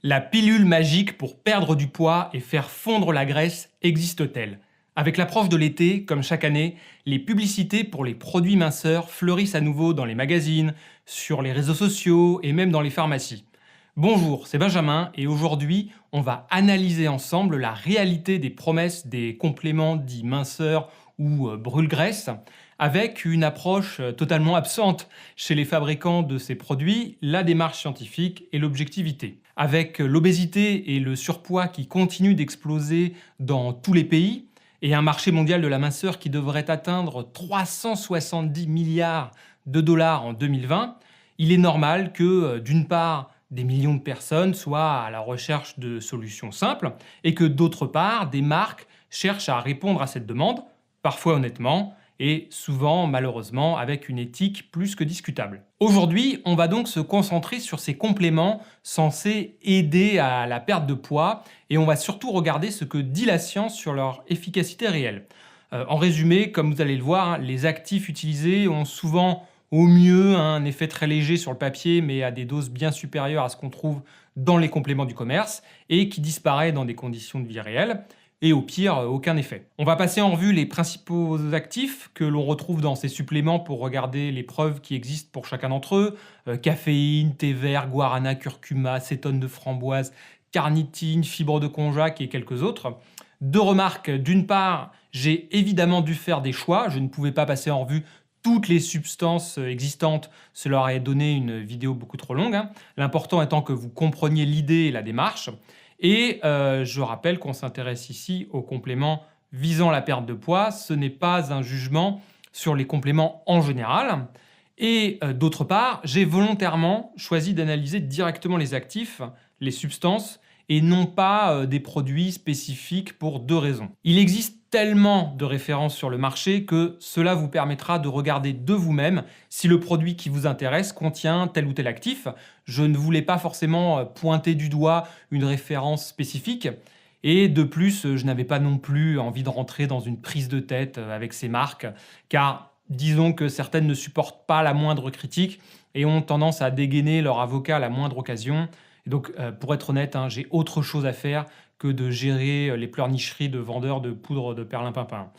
La pilule magique pour perdre du poids et faire fondre la graisse existe-t-elle? Avec l'approche de l'été, comme chaque année, les publicités pour les produits minceurs fleurissent à nouveau dans les magazines, sur les réseaux sociaux et même dans les pharmacies. Bonjour, c'est Benjamin et aujourd'hui, on va analyser ensemble la réalité des promesses des compléments dits minceurs ou brûle-graisse avec une approche totalement absente chez les fabricants de ces produits, la démarche scientifique et l'objectivité. Avec l'obésité et le surpoids qui continuent d'exploser dans tous les pays, et un marché mondial de la minceur qui devrait atteindre 370 milliards de dollars en 2020, il est normal que, d'une part, des millions de personnes soient à la recherche de solutions simples et que, d'autre part, des marques cherchent à répondre à cette demande, parfois honnêtement, et souvent, malheureusement, avec une éthique plus que discutable. Aujourd'hui, on va donc se concentrer sur ces compléments censés aider à la perte de poids et on va surtout regarder ce que dit la science sur leur efficacité réelle. En résumé, comme vous allez le voir, les actifs utilisés ont souvent au mieux un effet très léger sur le papier, mais à des doses bien supérieures à ce qu'on trouve dans les compléments du commerce et qui disparaît dans des conditions de vie réelles et au pire, aucun effet. On va passer en revue les principaux actifs que l'on retrouve dans ces suppléments pour regarder les preuves qui existent pour chacun d'entre eux. Caféine, thé vert, guarana, curcuma, cétone de framboise, carnitine, fibre de konjac et quelques autres. Deux remarques. D'une part, j'ai évidemment dû faire des choix. Je ne pouvais pas passer en revue toutes les substances existantes, cela aurait donné une vidéo beaucoup trop longue. L'important étant que vous compreniez l'idée et la démarche. Et je rappelle qu'on s'intéresse ici aux compléments visant la perte de poids. Ce n'est pas un jugement sur les compléments en général. Et d'autre part, j'ai volontairement choisi d'analyser directement les actifs, les substances, et non pas des produits spécifiques pour deux raisons. Il existe tellement de références sur le marché que cela vous permettra de regarder de vous-même si le produit qui vous intéresse contient tel ou tel actif. Je ne voulais pas forcément pointer du doigt une référence spécifique. Et de plus, je n'avais pas non plus envie de rentrer dans une prise de tête avec ces marques, car disons que certaines ne supportent pas la moindre critique et ont tendance à dégainer leur avocat à la moindre occasion. Et donc, pour être honnête, j'ai autre chose à faire que de gérer les pleurnicheries de vendeurs de poudre de perlimpinpin.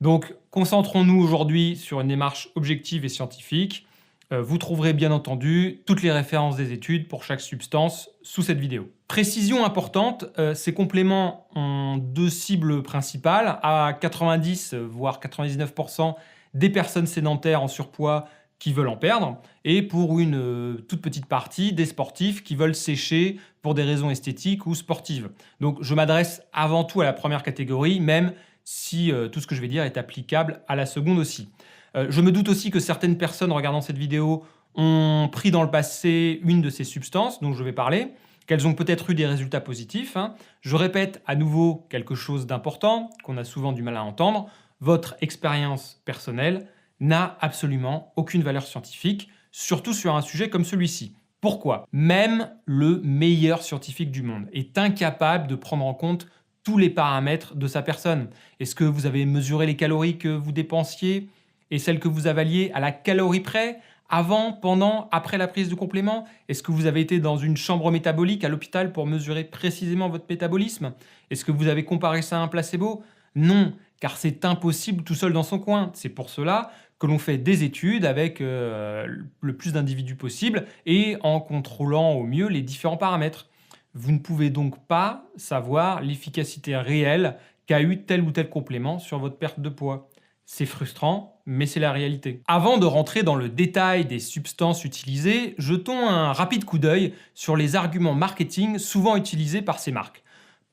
Donc, concentrons-nous aujourd'hui sur une démarche objective et scientifique. Vous trouverez bien entendu toutes les références des études pour chaque substance sous cette vidéo. Précision importante, ces compléments ont deux cibles principales. À 90 voire 99% des personnes sédentaires en surpoids qui veulent en perdre, et pour une toute petite partie des sportifs qui veulent sécher pour des raisons esthétiques ou sportives. Donc je m'adresse avant tout à la première catégorie, même si tout ce que je vais dire est applicable à la seconde aussi. Je me doute aussi que certaines personnes regardant cette vidéo ont pris dans le passé une de ces substances dont je vais parler, qu'elles ont peut-être eu des résultats positifs. Je répète à nouveau quelque chose d'important, qu'on a souvent du mal à entendre, votre expérience personnelle n'a absolument aucune valeur scientifique, surtout sur un sujet comme celui-ci. Pourquoi? Même le meilleur scientifique du monde est incapable de prendre en compte tous les paramètres de sa personne. Est-ce que vous avez mesuré les calories que vous dépensiez et celles que vous avaliez à la calorie près, avant, pendant, après la prise de complément? Est-ce que vous avez été dans une chambre métabolique à l'hôpital pour mesurer précisément votre métabolisme? Est-ce que vous avez comparé ça à un placebo? Non, car c'est impossible tout seul dans son coin. C'est pour cela que l'on fait des études avec le plus d'individus possible et en contrôlant au mieux les différents paramètres. Vous ne pouvez donc pas savoir l'efficacité réelle qu'a eu tel ou tel complément sur votre perte de poids. C'est frustrant, mais c'est la réalité. Avant de rentrer dans le détail des substances utilisées, jetons un rapide coup d'œil sur les arguments marketing souvent utilisés par ces marques.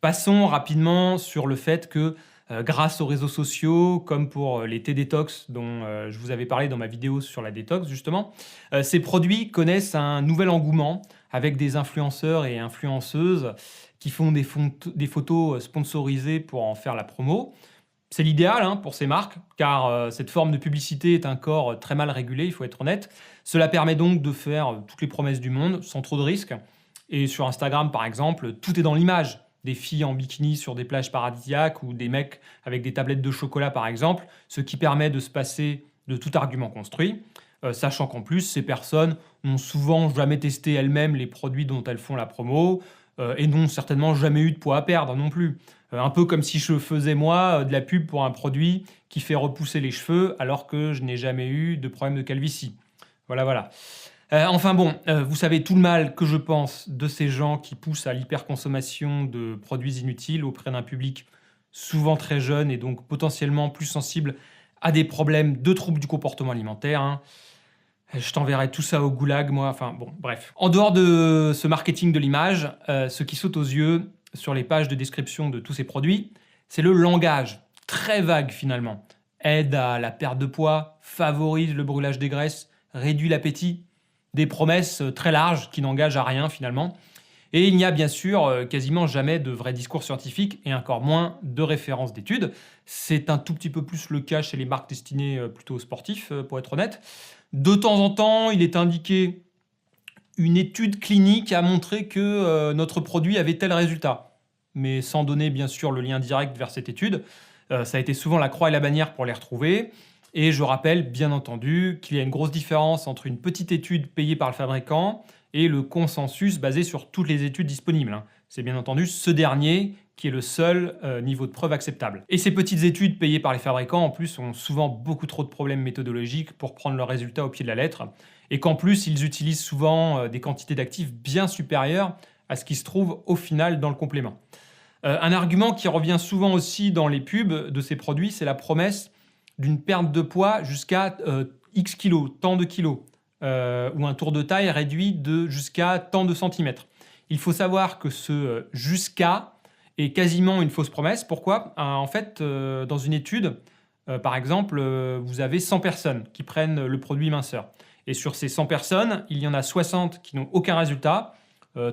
Passons rapidement sur le fait que grâce aux réseaux sociaux, comme pour les thés détox dont je vous avais parlé dans ma vidéo sur la détox justement, ces produits connaissent un nouvel engouement avec des influenceurs et influenceuses qui font des photos sponsorisées pour en faire la promo. C'est l'idéal pour ces marques, car cette forme de publicité est un corps très mal régulé, il faut être honnête. Cela permet donc de faire toutes les promesses du monde sans trop de risques. Et sur Instagram par exemple, tout est dans l'image. Des filles en bikini sur des plages paradisiaques ou des mecs avec des tablettes de chocolat par exemple, ce qui permet de se passer de tout argument construit, sachant qu'en plus ces personnes n'ont souvent jamais testé elles-mêmes les produits dont elles font la promo, et n'ont certainement jamais eu de poids à perdre non plus. Un peu comme si je faisais moi de la pub pour un produit qui fait repousser les cheveux alors que je n'ai jamais eu de problème de calvitie. Voilà, voilà. Enfin bon, vous savez tout le mal que je pense de ces gens qui poussent à l'hyperconsommation de produits inutiles auprès d'un public souvent très jeune et donc potentiellement plus sensible à des problèmes de troubles du comportement alimentaire, hein. Je t'enverrai tout ça au goulag, moi. Enfin bon, bref. En dehors de ce marketing de l'image, ce qui saute aux yeux sur les pages de description de tous ces produits, c'est le langage, très vague finalement. Aide à la perte de poids, favorise le brûlage des graisses, réduit l'appétit. Des promesses très larges qui n'engagent à rien finalement. Et il n'y a bien sûr quasiment jamais de vrai discours scientifique et encore moins de références d'études. C'est un tout petit peu plus le cas chez les marques destinées plutôt aux sportifs, pour être honnête. De temps en temps, il est indiqué une étude clinique a montré que notre produit avait tel résultat, mais sans donner bien sûr le lien direct vers cette étude. Ça a été souvent la croix et la bannière pour les retrouver. Et je rappelle bien entendu qu'il y a une grosse différence entre une petite étude payée par le fabricant et le consensus basé sur toutes les études disponibles, hein. C'est bien entendu ce dernier qui est le seul niveau de preuve acceptable. Et ces petites études payées par les fabricants en plus ont souvent beaucoup trop de problèmes méthodologiques pour prendre leurs résultats au pied de la lettre, et qu'en plus ils utilisent souvent des quantités d'actifs bien supérieures à ce qui se trouve au final dans le complément. Un argument qui revient souvent aussi dans les pubs de ces produits, c'est la promesse d'une perte de poids jusqu'à X kilos, tant de kilos, ou un tour de taille réduit de jusqu'à tant de centimètres. Il faut savoir que ce jusqu'à est quasiment une fausse promesse. Pourquoi? En fait, dans une étude, par exemple, vous avez 100 personnes qui prennent le produit minceur. Et sur ces 100 personnes, il y en a 60 qui n'ont aucun résultat,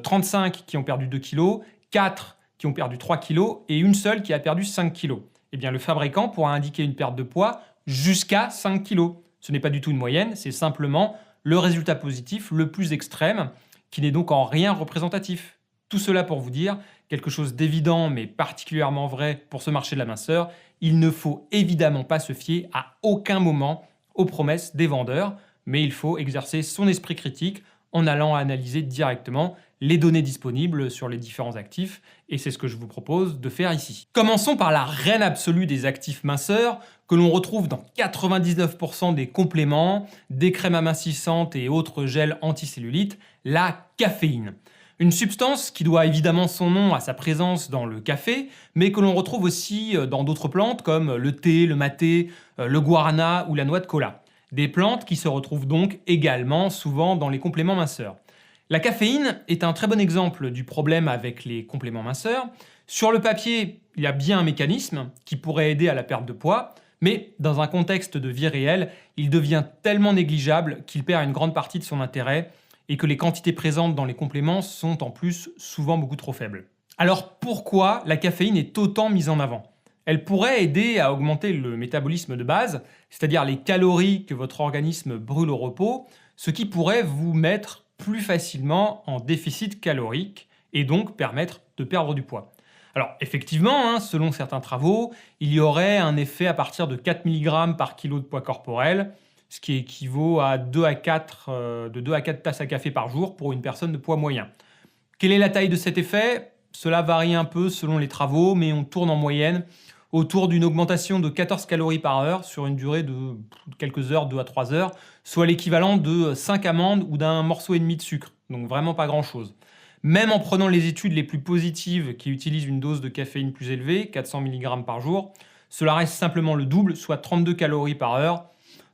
35 qui ont perdu 2 kilos, 4 qui ont perdu 3 kilos et une seule qui a perdu 5 kilos. Eh bien, le fabricant pourra indiquer une perte de poids jusqu'à 5 kg. Ce n'est pas du tout une moyenne, c'est simplement le résultat positif le plus extrême, qui n'est donc en rien représentatif. Tout cela pour vous dire quelque chose d'évident, mais particulièrement vrai pour ce marché de la minceur, il ne faut évidemment pas se fier à aucun moment aux promesses des vendeurs, mais il faut exercer son esprit critique en allant analyser directement les données disponibles sur les différents actifs, et c'est ce que je vous propose de faire ici. Commençons par la reine absolue des actifs minceurs, que l'on retrouve dans 99% des compléments, des crèmes amincissantes et autres gels anticellulites, la caféine. Une substance qui doit évidemment son nom à sa présence dans le café, mais que l'on retrouve aussi dans d'autres plantes comme le thé, le maté, le guarana ou la noix de cola. Des plantes qui se retrouvent donc également souvent dans les compléments minceurs. La caféine est un très bon exemple du problème avec les compléments minceurs. Sur le papier, il y a bien un mécanisme qui pourrait aider à la perte de poids, mais dans un contexte de vie réelle, il devient tellement négligeable qu'il perd une grande partie de son intérêt et que les quantités présentes dans les compléments sont en plus souvent beaucoup trop faibles. Alors pourquoi la caféine est autant mise en avant? Elle pourrait aider à augmenter le métabolisme de base, c'est-à-dire les calories que votre organisme brûle au repos, ce qui pourrait vous mettre plus facilement en déficit calorique et donc permettre de perdre du poids. Alors effectivement, selon certains travaux, il y aurait un effet à partir de 4 mg par kilo de poids corporel, ce qui équivaut à 2 à 4 tasses à café par jour pour une personne de poids moyen. Quelle est la taille de cet effet? Cela varie un peu selon les travaux, mais on tourne en moyenne autour d'une augmentation de 14 calories par heure sur une durée de quelques heures, 2 à 3 heures, soit l'équivalent de 5 amandes ou d'un morceau et demi de sucre, donc vraiment pas grand-chose. Même en prenant les études les plus positives qui utilisent une dose de caféine plus élevée, 400 mg par jour, cela reste simplement le double, soit 32 calories par heure,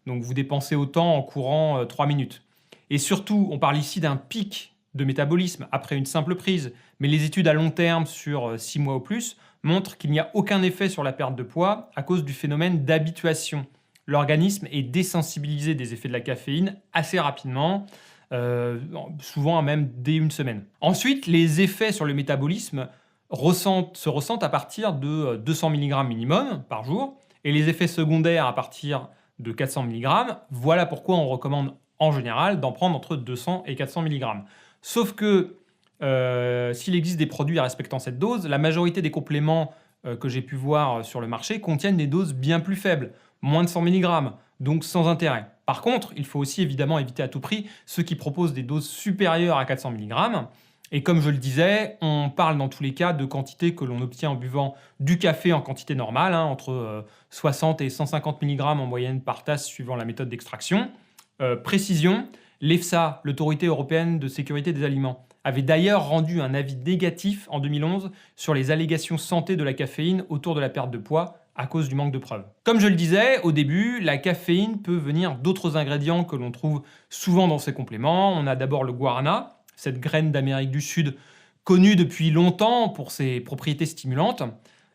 donc vous dépensez autant en courant 3 minutes. Et surtout, on parle ici d'un pic de métabolisme après une simple prise, mais les études à long terme sur 6 mois ou plus montrent qu'il n'y a aucun effet sur la perte de poids à cause du phénomène d'habituation. L'organisme est désensibilisé des effets de la caféine assez rapidement, souvent même dès une semaine. Ensuite, les effets sur le métabolisme se ressentent à partir de 200 mg minimum par jour, et les effets secondaires à partir de 400 mg. Voilà pourquoi on recommande en général d'en prendre entre 200 et 400 mg. Sauf que s'il existe des produits respectant cette dose, la majorité des compléments que j'ai pu voir sur le marché contiennent des doses bien plus faibles, moins de 100 mg, donc sans intérêt. Par contre, il faut aussi évidemment éviter à tout prix ceux qui proposent des doses supérieures à 400 mg. Et comme je le disais, on parle dans tous les cas de quantités que l'on obtient en buvant du café en quantité normale, entre 60 et 150 mg en moyenne par tasse suivant la méthode d'extraction. Précision, l'EFSA, l'Autorité européenne de sécurité des aliments, avait d'ailleurs rendu un avis négatif en 2011 sur les allégations santé de la caféine autour de la perte de poids à cause du manque de preuves. Comme je le disais au début, la caféine peut venir d'autres ingrédients que l'on trouve souvent dans ces compléments. On a d'abord le guarana, cette graine d'Amérique du Sud connue depuis longtemps pour ses propriétés stimulantes.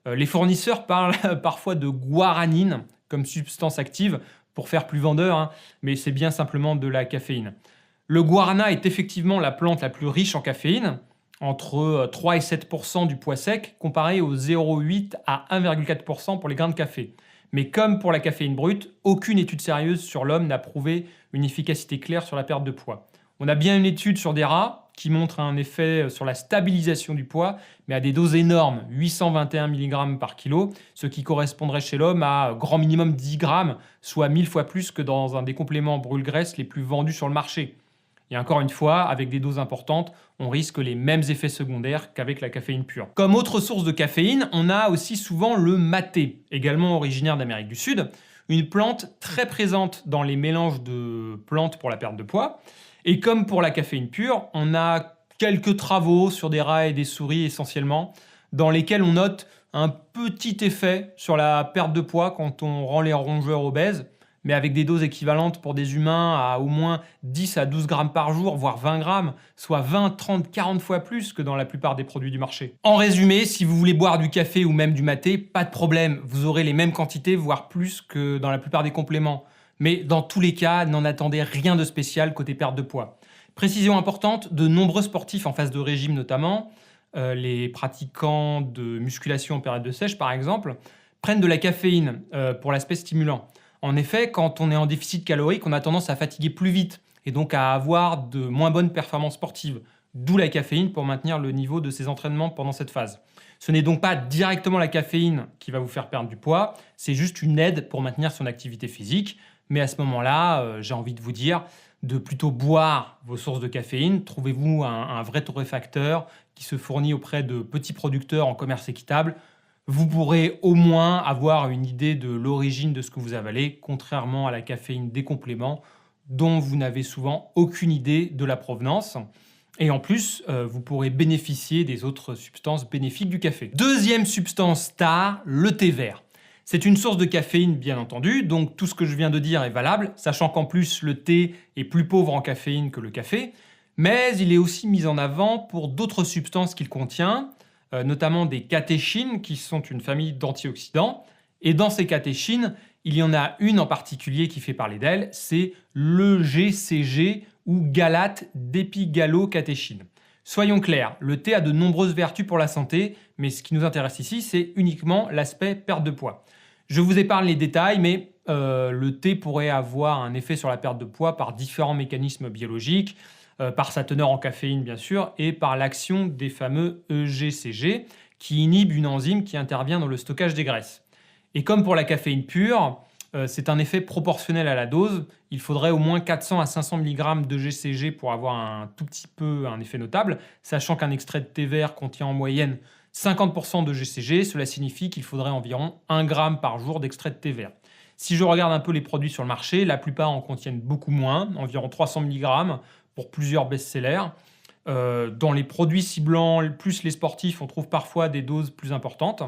Les fournisseurs parlent parfois de guaranine comme substance active pour faire plus vendeur, mais c'est bien simplement de la caféine. Le guarana est effectivement la plante la plus riche en caféine, entre 3 et 7% du poids sec, comparé aux 0,8 à 1,4% pour les grains de café. Mais comme pour la caféine brute, aucune étude sérieuse sur l'homme n'a prouvé une efficacité claire sur la perte de poids. On a bien une étude sur des rats qui montre un effet sur la stabilisation du poids, mais à des doses énormes, 821 mg par kilo, ce qui correspondrait chez l'homme à grand minimum 10 grammes, soit 1000 fois plus que dans un des compléments brûle-graisse les plus vendus sur le marché. Et encore une fois, avec des doses importantes, on risque les mêmes effets secondaires qu'avec la caféine pure. Comme autre source de caféine, on a aussi souvent le maté, également originaire d'Amérique du Sud, une plante très présente dans les mélanges de plantes pour la perte de poids. Et comme pour la caféine pure, on a quelques travaux sur des rats et des souris essentiellement, dans lesquels on note un petit effet sur la perte de poids quand on rend les rongeurs obèses, mais avec des doses équivalentes pour des humains à au moins 10 à 12 grammes par jour, voire 20 grammes, soit 20, 30, 40 fois plus que dans la plupart des produits du marché. En résumé, si vous voulez boire du café ou même du maté, pas de problème, vous aurez les mêmes quantités, voire plus que dans la plupart des compléments. Mais dans tous les cas, n'en attendez rien de spécial côté perte de poids. Précision importante, de nombreux sportifs en phase de régime notamment, les pratiquants de musculation en période de sèche par exemple, prennent de la caféine pour l'aspect stimulant. En effet, quand on est en déficit calorique, on a tendance à fatiguer plus vite et donc à avoir de moins bonnes performances sportives, d'où la caféine pour maintenir le niveau de ses entraînements pendant cette phase. Ce n'est donc pas directement la caféine qui va vous faire perdre du poids, c'est juste une aide pour maintenir son activité physique. Mais à ce moment-là, j'ai envie de vous dire de plutôt boire vos sources de caféine. Trouvez-vous un vrai torréfacteur qui se fournit auprès de petits producteurs en commerce équitable. Vous pourrez au moins avoir une idée de l'origine de ce que vous avalez, contrairement à la caféine des compléments, dont vous n'avez souvent aucune idée de la provenance. Et en plus, vous pourrez bénéficier des autres substances bénéfiques du café. Deuxième substance star, le thé vert. C'est une source de caféine, bien entendu, donc tout ce que je viens de dire est valable, sachant qu'en plus le thé est plus pauvre en caféine que le café, mais il est aussi mis en avant pour d'autres substances qu'il contient, notamment des catéchines, qui sont une famille d'antioxydants. Et dans ces catéchines, il y en a une en particulier qui fait parler d'elle, c'est l'EGCG ou galate d'épigallocatechin. Soyons clairs, le thé a de nombreuses vertus pour la santé, mais ce qui nous intéresse ici, c'est uniquement l'aspect perte de poids. Je vous épargne les détails, mais le thé pourrait avoir un effet sur la perte de poids par différents mécanismes biologiques, par sa teneur en caféine bien sûr, et par l'action des fameux EGCG, qui inhibent une enzyme qui intervient dans le stockage des graisses. Et comme pour la caféine pure, c'est un effet proportionnel à la dose. Il faudrait au moins 400 à 500 mg de GCG pour avoir un tout petit peu un effet notable, sachant qu'un extrait de thé vert contient en moyenne 50% de GCG, cela signifie qu'il faudrait environ 1 g par jour d'extrait de thé vert. Si je regarde un peu les produits sur le marché, la plupart en contiennent beaucoup moins, environ 300 mg pour plusieurs best-sellers. Dans les produits ciblant plus les sportifs, on trouve parfois des doses plus importantes.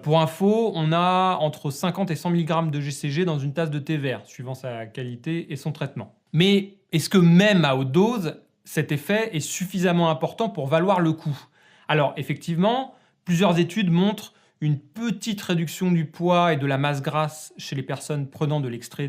Pour info, on a entre 50 et 100 mg de GCG dans une tasse de thé vert, suivant sa qualité et son traitement. Mais est-ce que même à haute dose, cet effet est suffisamment important pour valoir le coup ? Alors effectivement, plusieurs études montrent une petite réduction du poids et de la masse grasse chez les personnes prenant de l'extrait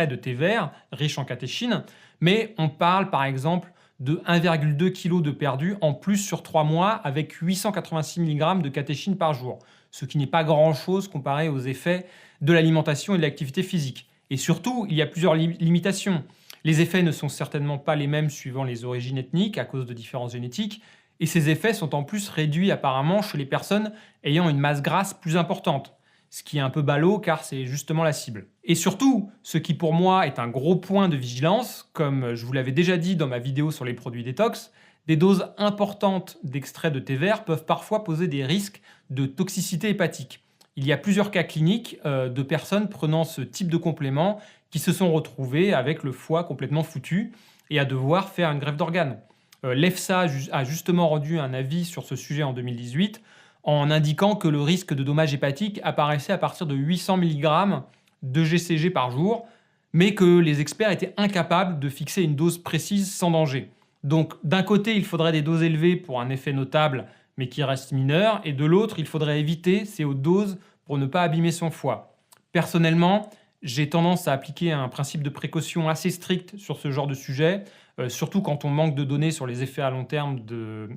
de thé vert, riche en catéchine, mais on parle par exemple de 1,2 kg de perdu en plus sur 3 mois avec 886 mg de catéchine par jour, ce qui n'est pas grand-chose comparé aux effets de l'alimentation et de l'activité physique. Et surtout, il y a plusieurs limitations. Les effets ne sont certainement pas les mêmes suivant les origines ethniques à cause de différences génétiques, et ces effets sont en plus réduits apparemment chez les personnes ayant une masse grasse plus importante, ce qui est un peu ballot car c'est justement la cible. Et surtout, ce qui pour moi est un gros point de vigilance, comme je vous l'avais déjà dit dans ma vidéo sur les produits détox, Des doses importantes d'extrait de thé vert peuvent parfois poser des risques de toxicité hépatique. Il y a plusieurs cas cliniques de personnes prenant ce type de complément qui se sont retrouvées avec le foie complètement foutu et à devoir faire une greffe d'organes. L'EFSA a justement rendu un avis sur ce sujet en 2018 en indiquant que le risque de dommages hépatiques apparaissait à partir de 800 mg de GCG par jour, mais que les experts étaient incapables de fixer une dose précise sans danger. Donc d'un côté, il faudrait des doses élevées pour un effet notable, mais qui reste mineur, et de l'autre, il faudrait éviter ces hautes doses pour ne pas abîmer son foie. Personnellement, j'ai tendance à appliquer un principe de précaution assez strict sur ce genre de sujet, surtout quand on manque de données sur les effets à long terme de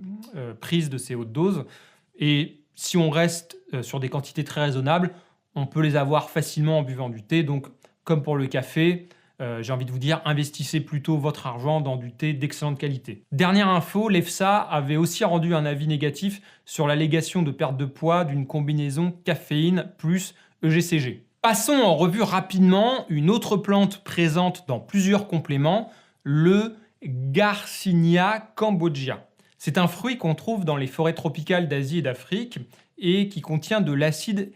prise de ces hautes doses. Et si on reste sur des quantités très raisonnables, on peut les avoir facilement en buvant du thé. Donc, comme pour le café, j'ai envie de vous dire, investissez plutôt votre argent dans du thé d'excellente qualité. Dernière info, l'EFSA avait aussi rendu un avis négatif sur l'allégation de perte de poids d'une combinaison caféine plus EGCG. Passons en revue rapidement une autre plante présente dans plusieurs compléments, le Garcinia cambogia. C'est un fruit qu'on trouve dans les forêts tropicales d'Asie et d'Afrique et qui contient de l'acide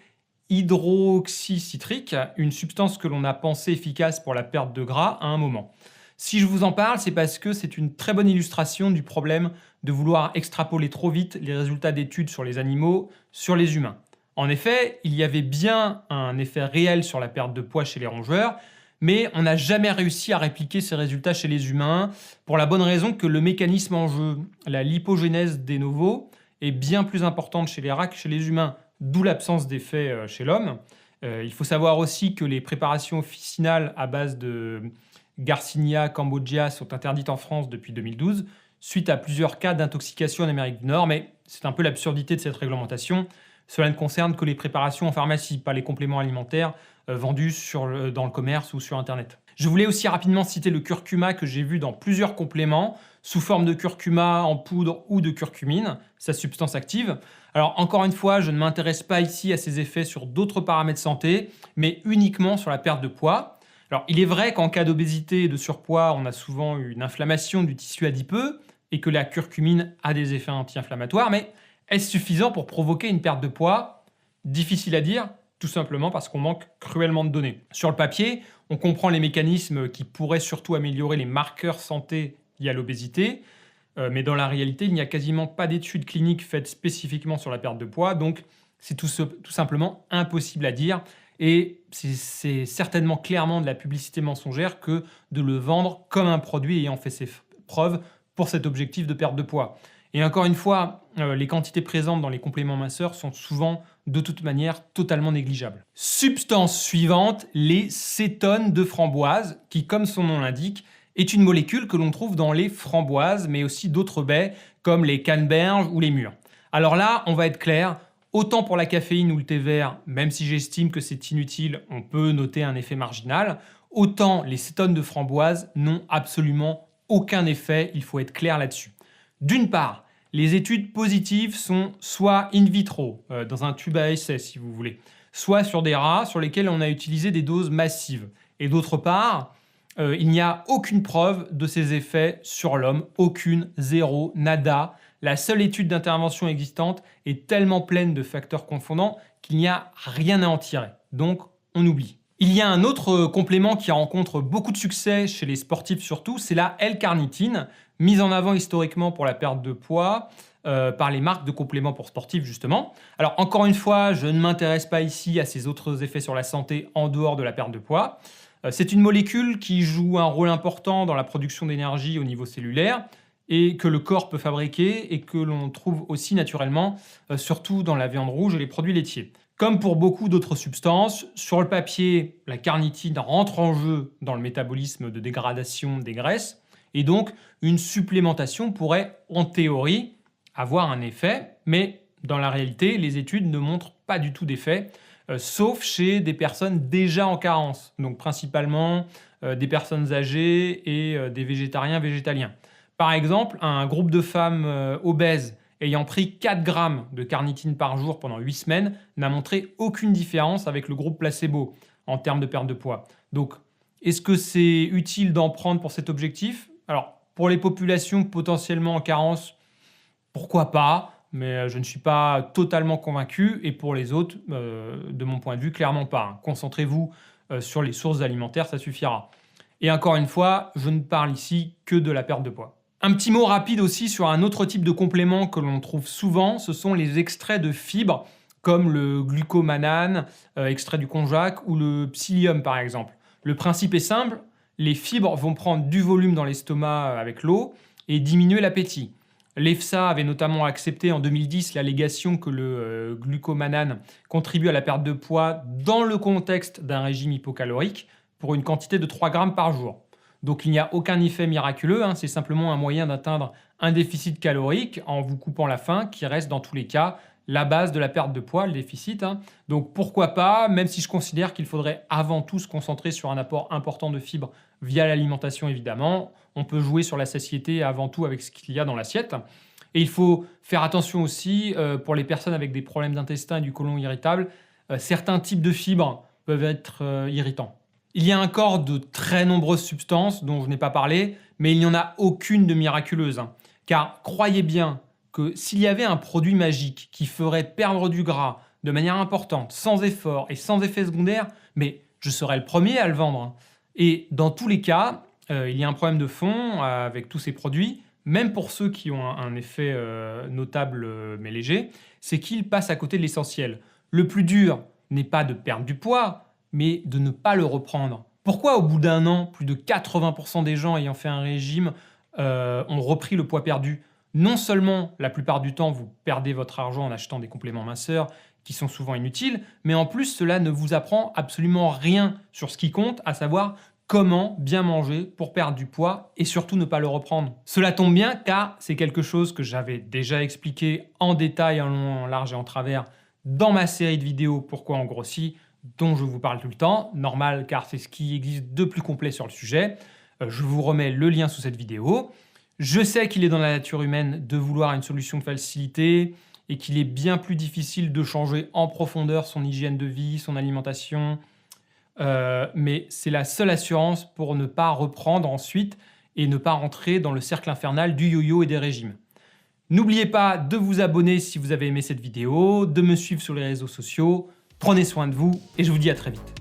hydroxycitrique, une substance que l'on a pensée efficace pour la perte de gras à un moment. Si je vous en parle, c'est parce que c'est une très bonne illustration du problème de vouloir extrapoler trop vite les résultats d'études sur les animaux sur les humains. En effet, il y avait bien un effet réel sur la perte de poids chez les rongeurs, mais on n'a jamais réussi à répliquer ces résultats chez les humains pour la bonne raison que le mécanisme en jeu, la lipogénèse de novo, est bien plus importante chez les rats que chez les humains, d'où l'absence d'effet chez l'homme. Il faut savoir aussi que les préparations officinales à base de Garcinia cambogia sont interdites en France depuis 2012, suite à plusieurs cas d'intoxication en Amérique du Nord, mais c'est un peu l'absurdité de cette réglementation. Cela ne concerne que les préparations en pharmacie, pas les compléments alimentaires vendus dans le commerce ou sur Internet. Je voulais aussi rapidement citer le curcuma que j'ai vu dans plusieurs compléments, sous forme de curcuma en poudre ou de curcumine, sa substance active. Alors encore une fois, je ne m'intéresse pas ici à ses effets sur d'autres paramètres santé, mais uniquement sur la perte de poids. Alors il est vrai qu'en cas d'obésité et de surpoids, on a souvent une inflammation du tissu adipeux et que la curcumine a des effets anti-inflammatoires, mais est-ce suffisant pour provoquer une perte de poids? Difficile à dire, tout simplement parce qu'on manque cruellement de données. Sur le papier, on comprend les mécanismes qui pourraient surtout améliorer les marqueurs santé liés à l'obésité, mais dans la réalité, il n'y a quasiment pas d'études cliniques faites spécifiquement sur la perte de poids, donc c'est tout simplement impossible à dire, et c'est certainement clairement de la publicité mensongère que de le vendre comme un produit ayant fait ses preuves pour cet objectif de perte de poids. Et encore une fois, les quantités présentes dans les compléments minceurs sont souvent, de toute manière, totalement négligeables. Substance suivante, les cétones de framboise, qui, comme son nom l'indique, est une molécule que l'on trouve dans les framboises, mais aussi d'autres baies, comme les canneberges ou les mûres. Alors là, on va être clair, autant pour la caféine ou le thé vert, même si j'estime que c'est inutile, on peut noter un effet marginal, autant les cétones de framboise n'ont absolument aucun effet, il faut être clair là-dessus. D'une part, les études positives sont soit in vitro, dans un tube à essai si vous voulez, soit sur des rats sur lesquels on a utilisé des doses massives. Et d'autre part, il n'y a aucune preuve de ces effets sur l'homme, aucune, zéro, nada. La seule étude d'intervention existante est tellement pleine de facteurs confondants qu'il n'y a rien à en tirer. Donc, on oublie. Il y a un autre complément qui rencontre beaucoup de succès chez les sportifs surtout, c'est la L-carnitine, mise en avant historiquement pour la perte de poids par les marques de compléments pour sportifs justement. Alors encore une fois, je ne m'intéresse pas ici à ces autres effets sur la santé en dehors de la perte de poids. C'est une molécule qui joue un rôle important dans la production d'énergie au niveau cellulaire et que le corps peut fabriquer et que l'on trouve aussi naturellement, surtout dans la viande rouge et les produits laitiers. Comme pour beaucoup d'autres substances, sur le papier, la carnitine rentre en jeu dans le métabolisme de dégradation des graisses, et donc une supplémentation pourrait, en théorie, avoir un effet, mais dans la réalité, les études ne montrent pas du tout d'effet, sauf chez des personnes déjà en carence, donc principalement des personnes âgées et des végétariens végétaliens. Par exemple, un groupe de femmes obèses ayant pris 4 grammes de carnitine par jour pendant 8 semaines n'a montré aucune différence avec le groupe placebo en termes de perte de poids. Donc, est-ce que c'est utile d'en prendre pour cet objectif? Alors, Pour les populations potentiellement en carence, pourquoi pas, mais je ne suis pas totalement convaincu. Et pour les autres, de mon point de vue, clairement pas. Concentrez-vous sur les sources alimentaires, ça suffira. Et encore une fois, je ne parle ici que de la perte de poids. Un petit mot rapide aussi sur un autre type de complément que l'on trouve souvent, ce sont les extraits de fibres, comme le glucomanane, extrait du konjac, ou le psyllium par exemple. Le principe est simple, les fibres vont prendre du volume dans l'estomac avec l'eau et diminuer l'appétit. L'EFSA avait notamment accepté en 2010 l'allégation que le glucomanane contribue à la perte de poids dans le contexte d'un régime hypocalorique pour une quantité de 3 grammes par jour. Donc il n'y a aucun effet miraculeux, c'est simplement un moyen d'atteindre un déficit calorique en vous coupant la faim qui reste dans tous les cas la base de la perte de poids, le déficit. Donc pourquoi pas, même si je considère qu'il faudrait avant tout se concentrer sur un apport important de fibres via l'alimentation évidemment. On peut jouer sur la satiété avant tout avec ce qu'il y a dans l'assiette. Et il faut faire attention aussi pour les personnes avec des problèmes d'intestin et du côlon irritable. Certains types de fibres peuvent être irritants. Il y a encore de très nombreuses substances dont je n'ai pas parlé, mais il n'y en a aucune de miraculeuse. Car croyez bien que s'il y avait un produit magique qui ferait perdre du gras de manière importante, sans effort et sans effet secondaire, mais je serais le premier à le vendre. Et dans tous les cas, il y a un problème de fond avec tous ces produits, même pour ceux qui ont un effet notable mais léger, c'est qu'ils passent à côté de l'essentiel. Le plus dur n'est pas de perdre du poids, mais de ne pas le reprendre. Pourquoi au bout d'un an, plus de 80% des gens ayant fait un régime ont repris le poids perdu? Non seulement, la plupart du temps, vous perdez votre argent en achetant des compléments minceurs qui sont souvent inutiles, mais en plus, cela ne vous apprend absolument rien sur ce qui compte, à savoir comment bien manger pour perdre du poids et surtout ne pas le reprendre. Cela tombe bien car c'est quelque chose que j'avais déjà expliqué en détail, en long, en large et en travers dans ma série de vidéos Pourquoi on grossit, dont je vous parle tout le temps. Normal car c'est ce qui existe de plus complet sur le sujet. Je vous remets le lien sous cette vidéo. Je sais qu'il est dans la nature humaine de vouloir une solution de facilité et qu'il est bien plus difficile de changer en profondeur son hygiène de vie, son alimentation, mais c'est la seule assurance pour ne pas reprendre ensuite et ne pas rentrer dans le cercle infernal du yo-yo et des régimes. N'oubliez pas de vous abonner si vous avez aimé cette vidéo, de me suivre sur les réseaux sociaux. Prenez soin de vous et je vous dis à très vite.